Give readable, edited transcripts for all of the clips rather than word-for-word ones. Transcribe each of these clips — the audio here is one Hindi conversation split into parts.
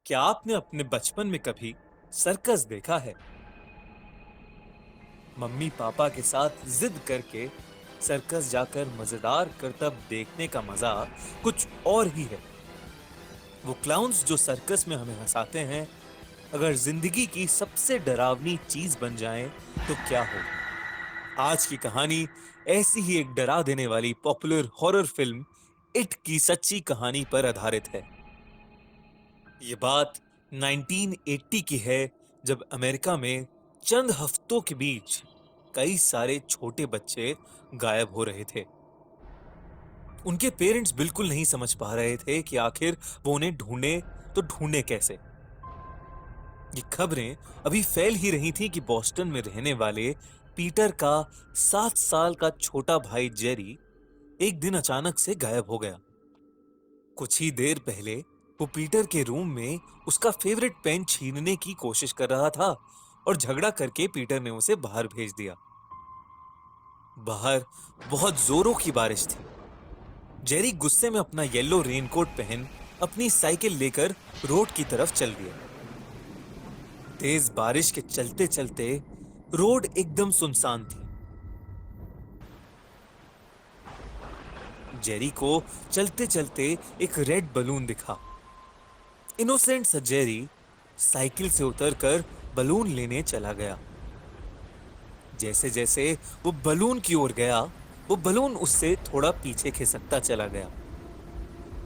क्या आपने अपने बचपन में कभी सर्कस देखा है? मम्मी पापा के साथ जिद करके सर्कस जाकर मजेदार करतब देखने का मजा कुछ और ही है। वो क्लाउन्स जो सर्कस में हमें हंसाते हैं, अगर जिंदगी की सबसे डरावनी चीज बन जाएं, तो क्या हो? आज की कहानी ऐसी ही एक डरा देने वाली पॉपुलर हॉरर फिल्म इट की सच्ची कहानी पर आधारित है। ये बात 1980 की है, जब अमेरिका में चंद हफ्तों के बीच कई सारे छोटे बच्चे गायब हो रहे थे। उनके पेरेंट्स बिल्कुल नहीं समझ पा रहे थे कि आखिर वो उन्हें ढूंढे तो ढूंढे कैसे। ये खबरें अभी फैल ही रही थी कि बॉस्टन में रहने वाले पीटर का 7 साल का छोटा भाई जेरी एक दिन अचानक से गायब हो गया। कुछ ही देर पहले वो पीटर के रूम में उसका फेवरेट पेन छीनने की कोशिश कर रहा था और झगड़ा करके पीटर ने उसे बाहर भेज दिया। बाहर बहुत जोरों की बारिश थी। जेरी गुस्से में अपना येलो रेनकोट पहन अपनी साइकिल लेकर रोड की तरफ चल दिया। तेज बारिश के चलते चलते रोड एकदम सुनसान थी। जेरी को चलते चलते एक रेड बलून दिखा। इनोसेंट सा जेरी साइकिल से उतरकर बलून लेने चला गया। जैसे जैसे वो बलून की ओर गया, वो बलून उससे थोड़ा पीछे खिसकता चला गया।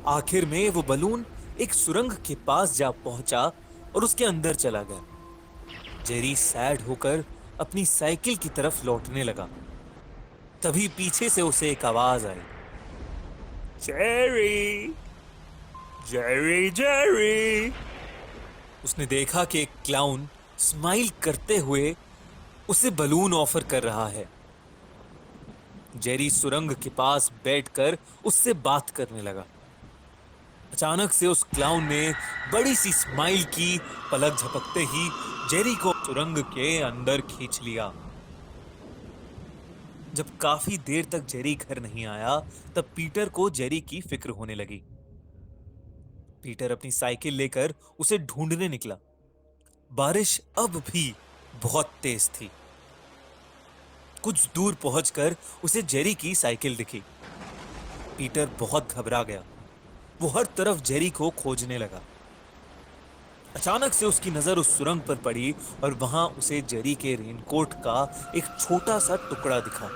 आखिर में वो बलून एक सुरंग के पास जा पहुंचा और उसके अंदर चला गया। जेरी सैड होकर अपनी साइकिल की तरफ लौटने लगा। तभी पीछे से उसे एक आवाज आई, जेरी, जेरी, जेरी। उसने देखा कि एक क्लाउन स्माइल करते हुए उसे बलून ऑफर कर रहा है। जेरी सुरंग के पास बैठकर उससे बात करने लगा। अचानक से उस क्लाउन ने बड़ी सी स्माइल की। पलक झपकते ही जेरी को सुरंग के अंदर खींच लिया। जब काफी देर तक जेरी घर नहीं आया, तब पीटर को जेरी की फिक्र होने लगी। पीटर अपनी साइकिल लेकर उसे ढूंढने निकला। बारिश अब भी बहुत तेज थी। कुछ दूर पहुंचकर उसे जेरी की साइकिल दिखी। पीटर बहुत घबरा गया। वो हर तरफ जेरी को खोजने लगा। अचानक से उसकी नजर उस सुरंग पर पड़ी और वहां उसे जेरी के रेनकोट का एक छोटा सा टुकड़ा दिखा।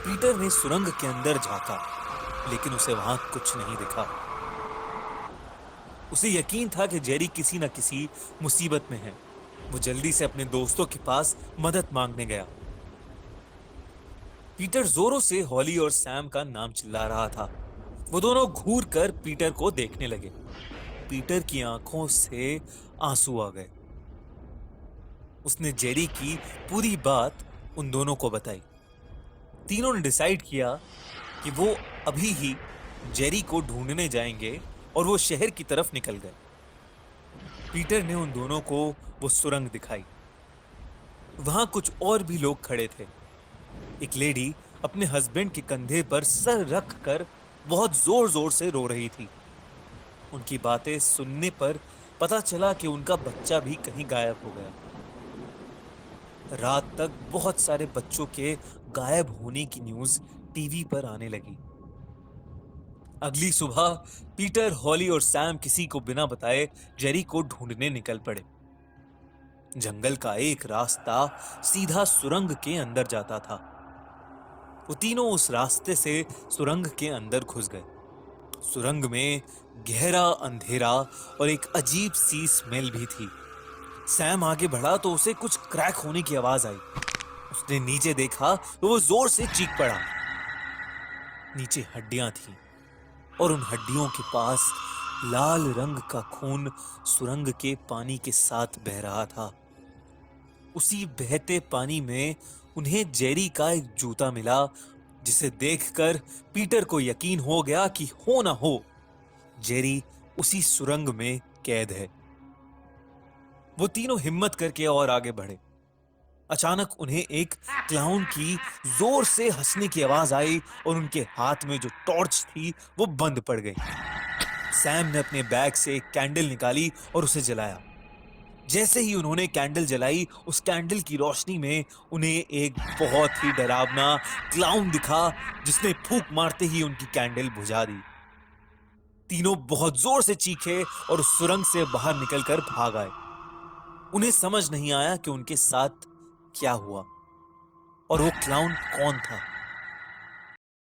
पीटर ने सुरंग के अंदर झांका, लेकिन उसे वहां कुछ नहीं दिखा। उसे यकीन था कि जेरी किसी न किसी मुसीबत में है। वो जल्दी से अपने दोस्तों के पास मदद मांगने गया। पीटर जोरों से हॉली और सैम का नाम चिल्ला रहा था। वो दोनों घूर कर पीटर को देखने लगे। पीटर की आंखों से आंसू आ गए। उसने जेरी की पूरी बात उन दोनों को बताई। तीनों ने डिसाइड किया कि वो अभी ही जेरी को ढूंढने जाएंगे और वो शहर की तरफ निकल गए। पीटर ने उन दोनों को वो सुरंग दिखाई। वहां कुछ और भी लोग खड़े थे। एक लेडी अपने हस्बैंड के कंधे पर सर रख कर बहुत जोर जोर से रो रही थी। उनकी बातें सुनने पर पता चला कि उनका बच्चा भी कहीं गायब हो गया। रात तक बहुत सारे बच्चों के गायब होने की न्यूज टीवी पर आने लगी। अगली सुबह पीटर, हॉली और सैम किसी को बिना बताए जेरी को ढूंढने निकल पड़े। जंगल का एक रास्ता सीधा सुरंग के अंदर जाता था। वो तीनों उस रास्ते से सुरंग के अंदर घुस गए। सुरंग में गहरा अंधेरा और एक अजीब सी स्मेल भी थी। सैम आगे बढ़ा तो उसे कुछ क्रैक होने की आवाज आई। उसने नीचे देखा तो वो जोर से चीख पड़ा। नीचे हड्डियां थीं और उन हड्डियों के पास लाल रंग का खून सुरंग के पानी के साथ बह रहा था। उसी बहते पानी में उन्हें जेरी का एक जूता मिला, जिसे देखकर पीटर को यकीन हो गया कि हो ना हो जेरी उसी सुरंग में कैद है। वो तीनों हिम्मत करके और आगे बढ़े। अचानक उन्हें एक क्लाउन की जोर से हंसने की आवाज आई और उनके हाथ में जो टॉर्च थी वो बंद पड़ गई। सैम ने अपने बैग से एक कैंडल निकाली और उसे जलाया। जैसे ही उन्होंने कैंडल जलाई, उस कैंडल की रोशनी में उन्हें एक बहुत ही डरावना क्लाउन दिखा, जिसने फूंक मारते ही उनकी कैंडल बुझा दी। तीनों बहुत जोर से चीखे और उस सुरंग से बाहर निकलकर भाग आए। उन्हें समझ नहीं आया कि उनके साथ क्या हुआ और वो क्लाउन कौन था।